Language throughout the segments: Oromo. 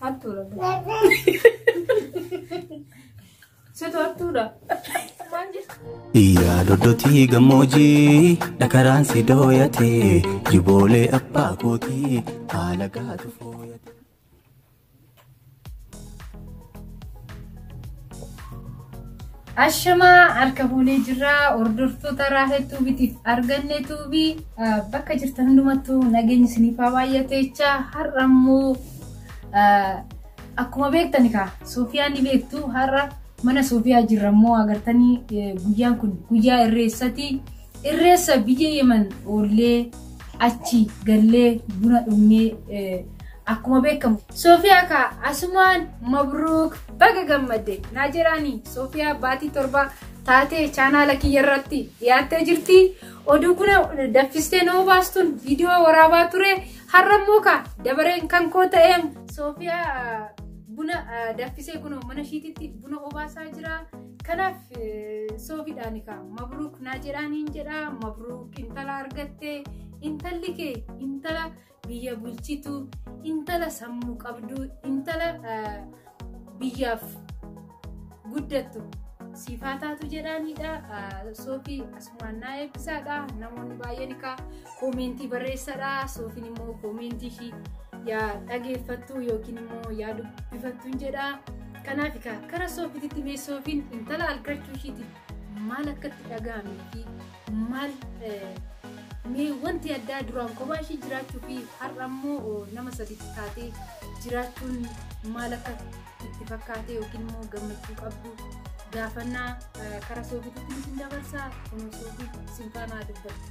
Hattura. Situ hattura. Iya dodoti gamoji dakaran si doyate jibole appa koti alaga tufoyate. Ashama arkabule jira ordurtoota raahetu bitif arganne tuubi bakka jirtan hundumattu nageenyi siniifaa baay'ateecha har'ammoo akkuma beektani ka Soofiyaan ni beektu har'a mana Soofiyaa jirrammoo agartanii guyyaan kun guyyaa irreessati irreessa biyya Yemen ollee achi gallee buna dhugnee akkuma beekamu Soofiyaa ka asumaan mabruuk baga gammadde naa jedhaani Soofiyaa baatii torba taatee chaanaala kiyyarratti dhiyaattee jirti oduu kuna daffistee nama baastuun viidiyoo waraabaa ture har'ammoo ka dabareen kan koo ta'een Soofiyaa buna daffisee kuno mana shiititti buna obaasaa jira kanaaf Soofiidhaan ka mabruuk naa jedhaaniin jedha mabruuk intala argatte intalli kee intala biyya bulchitu intala sammuu qabdu intala biyyaaf guddattu sifaataatu jedhaanidha Soofii asumaan naa eebbisaadha namoonni baay'een ka koomentii barreessadha Soofiin immoo koomentii ishii yaa dhageeffattu yookiin immoo yaa dubbifattuun jedha kanaaf ka kara Soofiitti mee Soofiin intala argachuu ishiiti maal akkatti dhaga'amee fi maal mee wanti addaa duraan kophaa ishii jiraachuu fi har'ammoo nama sadiitti taatee jiraachuun maal akka itti fakkaatee yookiin immoo gammachuu qabdu gaafannaa kara Soofiitti isin dabarsaa kun Soofii sinfaanaa dubbatu.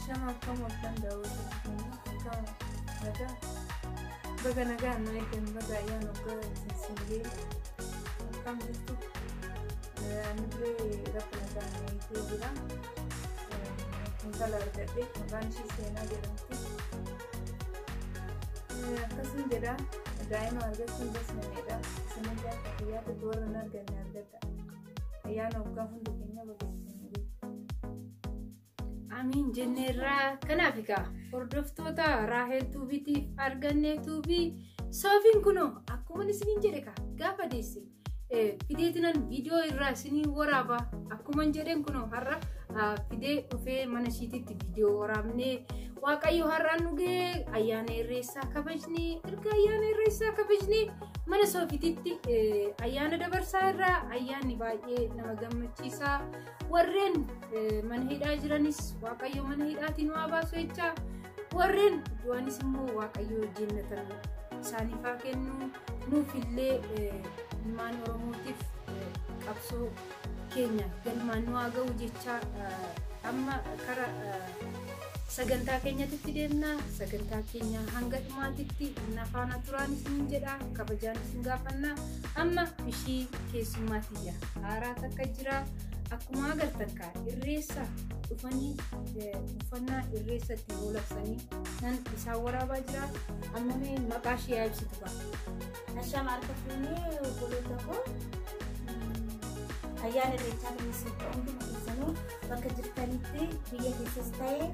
Shama akkam waqtan daawwatu nagaa baga nagaa na eegan baga ayaan oggaa sinsiilee akkam jirtu anillee rakkoo nagaa na eegee jira. Intala argadhe maqaan ishii Seenaa jedhamti. Akkasuma jedha daa'ima argachuun dasmanedha. Isin gaafa fayyaata warra hin arganne argadha. Ayyaana waggaa hundi keenya bageessanii. Amiin jenneerraa kanaaf egaa hordoftoota Raahel Tuubiitiif arganneetuu fi Soofiin kunoo akkuma isiniin jedhe ka gaafa deesse fideetinan viidiyoo irraa isiniin waraaba akkuma jedhen kunoo har'a fidee dhufee mana shiititti viidiyoo waraabnee waaqayyo har'aan dhugee ayyaana irreessaa kabajnee erga ayyaana irreessaa kabajnee mana Soofiititti ayyaana dabarsaa irraa ayyaanni baay'ee nama gammachiisaa warreen mana hidhaa jiranis waaqayyo mana hidhaatiin waa baasu jecha warreen du'anis immoo waaqayyo jannatan isaaniif haa kennu nuufillee ilmaan Oromootiif qabsoo keenya galmaan nu haa ga'u jecha amma kara sagantaa keenyatti deemna sagantaa keenya hanga dhumaatitti nafaana turaan isin jedha kabajaan isin gaafanna amma ishii keessummaatti jira haaraa takka jira akkuma agartan ka irreessa dhufanii uffannaa irreessatti oolabsanii nan isaan waraabaa jira amma mee maqaa ishee yaa ibsitu ba'a. Ashama arkafnee obboloota koo ayyaana irreechaa keessatti hunduma keessanuu bakka jirtanitti biyya keessas ta'ee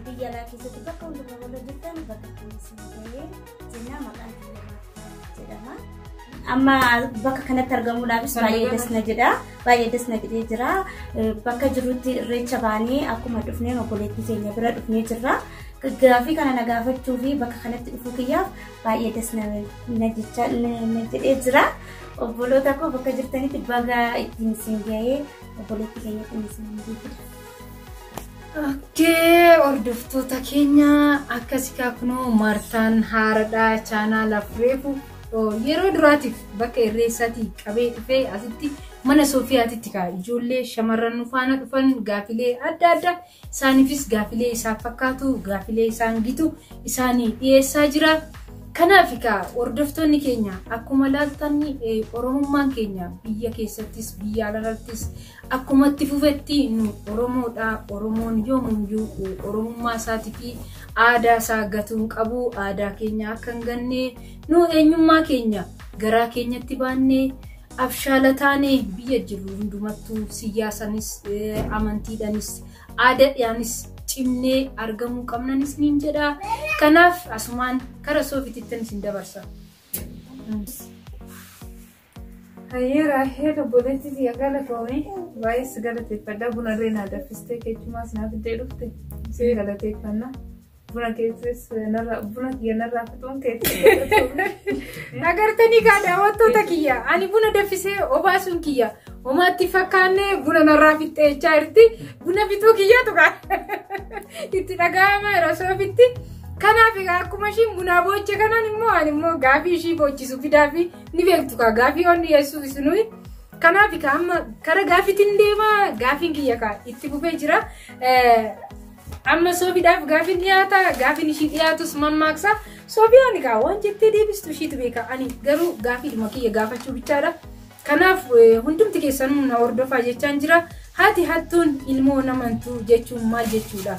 biyya alaa keessatti bakka hunduma wala jirtan bakka keessan ta'ee jennaa maqaan jedhama. Amma bakka kanatti argamuudhaafis baay'ee dasna jedha baay'ee dasna jedhee jira bakka jirutti irreecha baanee akkuma dhufnee obboleettii keenya bira dhufnee jirra gaafii kana na gaafachuu fi bakka kanatti dhufuu kiyyaaf baay'ee dasna na jedhee jira obboloota koo bakka jirtanitti baga ittiin isin ga'ee obboleettii keenya ittiin isin ga'ee. Okay, hordoftoota keenya akkasii kunoo Martaan haaradhaa chaanaala Reefu yeroo duraatiif bakka irreessaatti qabee dhufee asitti mana Soofiyaatitti ka ijoollee shamarran faana dhufan gaafilee adda addaa isaaniifis gaafilee isaaf fakkaatu gaafilee isaan gitu isaanii dhiyeessaa jira kanaaf ka hordoftoonni keenya akkuma laaltanii oromummaan keenya biyya keessattis biyya alaattis akkuma itti fufetti nu Oromoodha Oromoon yoomuyyuu oromummaa isaatii fi aadaa isaa gatuun qabu aadaa keenya akka hin ganne nu eenyummaa keenya garaa keenyatti baannee afshaala taanee biyya jiru hundumattuu siyaasanis amantiidhanis aadaadhaanis cimnee argamuu qabnanis niin jedha. Kanaaf asumaan kara Soofitittan isin dabarsa. Hayyeera hedduu boleetti agala koomee baay'ee galateeffadha buna reenaa daffistee kechumaas naaf iddee dhufte si galateeffanna. Buna keessas buna kiyya narraa fixuun keessatti. Agartanii kaadhaa wattoota kiyya ani buna daffisee obaasuun kiyya homaatti fakkaannee buna narraa fixxee jechaa jirti buna fixuu kiyyatu itti dhaga'ama yeroo Soofitti. Kanaaf akkuma ishiin bunaa booche kanaan immoo gaafii ishii boochisu fidaafi ni beektu kaa gaafii onni dhiyeessuu isinui. Kanaaf amma kara gaafiitiin deemaa gaafiin kiyya itti fufee jira. Amma Soofiidhaaf gaafiin dhiyaata gaafiin ishii dhiyaatus mammaaksa Soofiyaan waan jettee deebistu ishiitu beeka ani garuu gaafiidhuma kiyya gaafachuu bichaadha. Kanaaf hundumti keessanuu na hordofaa jechaan jira. Haati hattuun ilmoo namantuu jechuun maal jechuudha?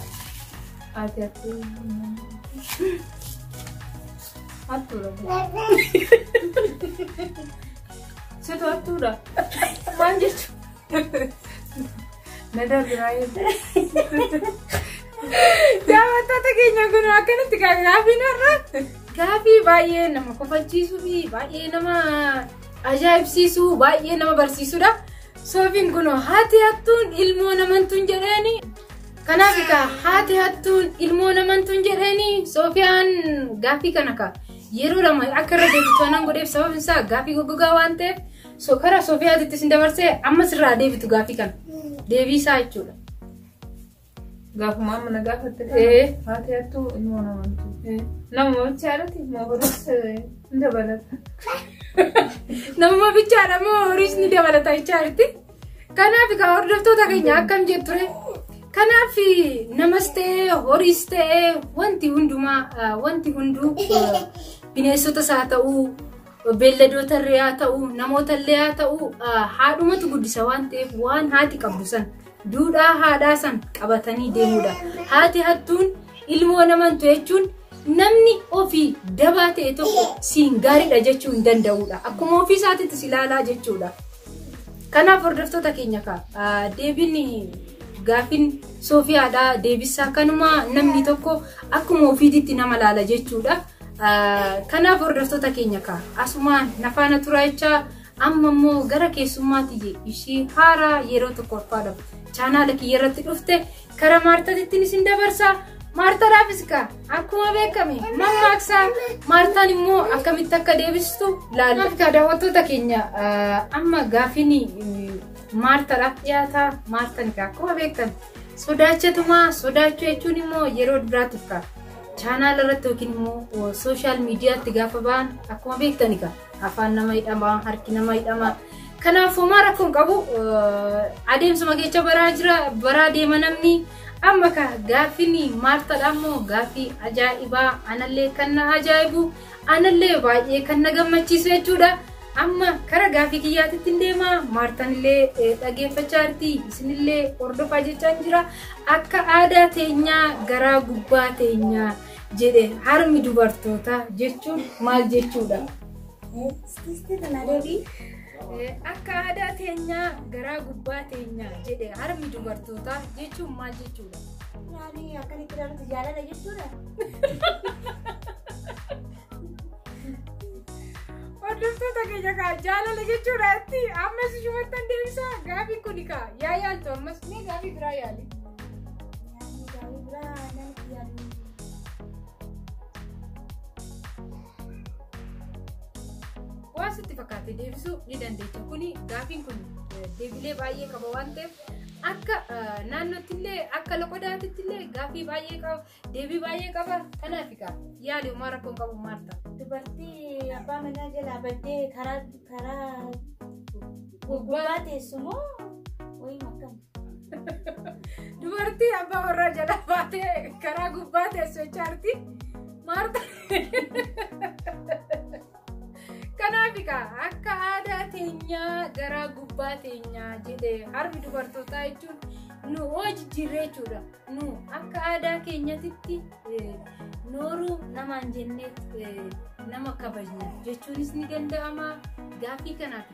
Haati hattuun hattuudha. Situ hattuudha. Maal jechuudha? Nada biraayee. Daawwattoota keenya kun akkanatti gaafiin irra gaafii baay'ee nama kofalchiisuu fi baay'ee nama ajaa'ibsiisuu baay'ee nama barsiisudha. Soofiin kun haati hattuun ilmoo namantuun jedheeni. Kanaaf haati hattuun ilmoo namantuun jedheeni Soofiyaan gaafii kana yeroo lama akka irra deebitu anan godheef sababni isaa gaafii goggogaa waan ta'eef kara Soofiyaatitti isin dabarsee ammas irraa deebitu gaafii kana deebii isaa jechuudha. Gaafuma amma na gaafatte haati hattuu ilmoo namantuu. Namuma bichaadhaati moo horiis ni dabalata. Namuma bichaadha moo horiis ni dabalata jechaa jirti. Kanaaf hordoftoota keenya akkam jetture. Kanaaf namas ta'ee horiis ta'ee wanti hunduu bineensotas haa ta'uu beelladoota illee haa ta'uu namoota illee haa ta'uu haadhumatu guddisa waan ta'eef waan haati qabdu san duudhaa haadhaa san qabatanii deemuudha. Haati hattuun ilmoo namantuu jechuun namni ofii dabaa ta'e tokko siin gaariidha jechuu hin danda'uudha. Akkuma ofii isaatiitti si ilaalaa jechuudha. Kanaaf hordoftoota keenya deebiin gaafiin Soofiyaadhaa deebisaa kanuma namni tokko akkuma ofiititti nama laala jechuudha. Kanaaf hordoftoota keenya asumaan nafaana turaa jechaa amma immoo gara keessummaatti ishii haaraa yeroo tokkoffaadhaaf chaanaala kiyya irratti dhufte kara Maartaatti isin dabarsa. Maartaadhaafis akkuma beekame mammaaksa Maartaan immoo akkamitti akka deebistu laalla. Daawwattoota keenya amma gaafiin Maartaadhaaf dhiyaata. Maartaan akkuma beekame sodaachuu jechuun immoo yeroo duraatiif chaanaala irratti yookiin immoo sooshaal miidiyaatti gaafa ba'an akkuma beektani afaan nama hidhama harki nama hidhama. Kanaaf homaa rakkoon qabu adeemsuma keessa baraa deema namni. Amma gaafiin Maartaadha immoo gaafii ajaa'ibaa anallee kan na ajaa'ibu anallee baay'ee kan na gammachiisu jechuudha. Amma kara gaafii kiyyaatitti hin deema. Maartaan illee dhageeffachaa jirti isinillee hordofaa jechaa jira. Akka aadaa teenyaa garaa gubbaa teenyaa jedhe harmi dubartoota jechuun maal jechuudha? Akka aadaa teenyaa garaa gubbaa teenyaa jedhe harmi dubartoota jechuun maal jechuudha? Yaani akkanitti ilaaluutu jaalala jechuudha. Hordoftoota keenya jaalala jechuudha itti ammas shumattan deebisa gaafii kun yaa yaaltu ammas mee gaafii biraa yaali? Yaani gaafii biraa namatti yaadu. Waan sitti fakkaate deebisuu ni dandeenya. Kuni gaafiin kun deebilee baay'ee qaba waan ta'eef akka naannootti illee akka loqodaatitti illee gaafii baay'ee qaba deebii baay'ee qaba. Kanaaf yaali homaa rakkoon qabu Maarta. Dubartii abbaa manaa jalaa baddee karaa gubbaa teessumoo wayii makkam? Dubartii abbaa warraa jalaa baatee karaa gubbaa teessu jechaarti Maarta. Kanaaf akka aadaa teenyaa garaa gubbaa teenyaa jedhe harmi dubartootaa jechuun nu hojii jirree jechuudha. Nu akka aadaa keenyatti nooruu namaan jennee nama kabajna jechuunis ni danda'ama. Gaafii kanaaf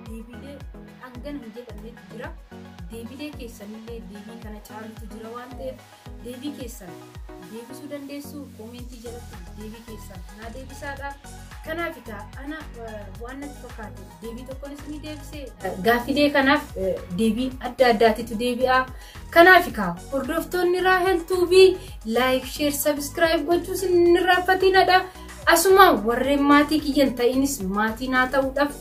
deebilee hangana hin jedhamnetu jira. deebilee keessanillee deebii kana caalutu jira waan ta'eef deebii keessan deebisuu dandeessu koomentii jalatti deebii keessan naa deebisaadha. Kanaaf ana waan natti fakkaate deebii tokkoon isinii deebisee gaaffilee kanaaf deebii adda addaatitu deebi'a. Kanaaf hordoftoonni Raahel Tuubii like, share, subscribe gochuu isin irraanfatinadha. Asuma warreen maatii kiyyan ta'inis maatii naa ta'uudhaaf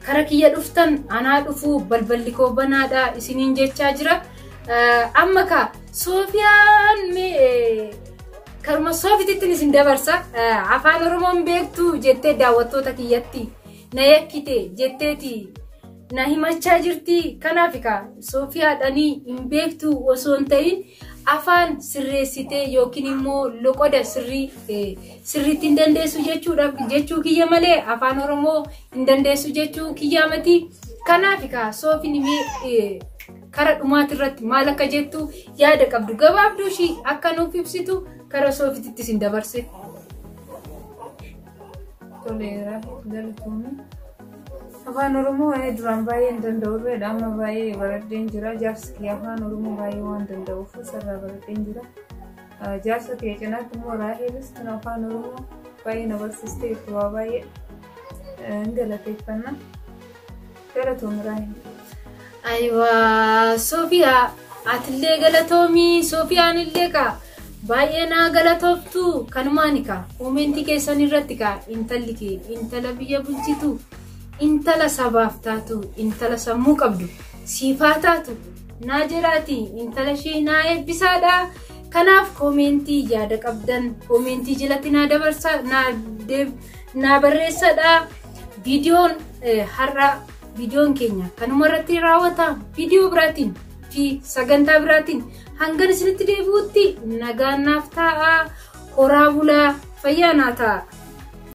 kara kiyya dhuftan anaa dhufuu balballi koo banaadha isiniin jechaa jira. Amma Soofiyaan karma Soofitittiin isin dabarsa afaan Oromoon beektu jettee daawwattoota kiyyatti na yakkite jetteeti na himachaa jirti. Kanaaf Soofiyaadhanii hin beektu osoo hin ta'in afaan sirreessitee yookiin immoo loqoda sirriitti hin dandeessu jechuu kiyya malee afaan Oromoo hin dandeessu jechuu kiyya miti. Kanaaf Soofiin kara dhumaati irratti maal akka jettu yaada qabdu gabaabduu ishii akka nuuf ibsitu kara Soofititti isin dabarse. Toleera galatoomii. Afaan Oromoo duraan baay'ee hin danda'urreedha. Amma baay'ee baradheen jira. Jaarsi kiyya afaan Oromoo baay'ee waan danda'uuf sarara baradheen jira. Jaarsa kiyya cinaatti immoo Raahelis kan afaan Oromoo baay'ee na barsiistee itti waa baay'ee hin galateeffanna. Galatoomii Raahel. Aywa Soofiyaa atillee galatoomii Soofiyaan illee baay'ee naa galatooftu kanumaani koomentii keessan irratti intalli kee intala biyya bulchitu intala sabaaf taatu intala sammuu qabdu siifaa taatu naa jiraati intala ishee naa eebbisaadha. Kanaaf koomentii yaada qabdan koomentii jalatti naa dabarsa naa barreessadha. Viidiyoon har'a viidiyoon keenya kanuma irratti raawwata. Viidiyoo biraatiin fi sagantaa biraatiin hangan isinitti deebi'utti nagaan naaf ta'a. Horaa bulaa fayyaa naa ta'a.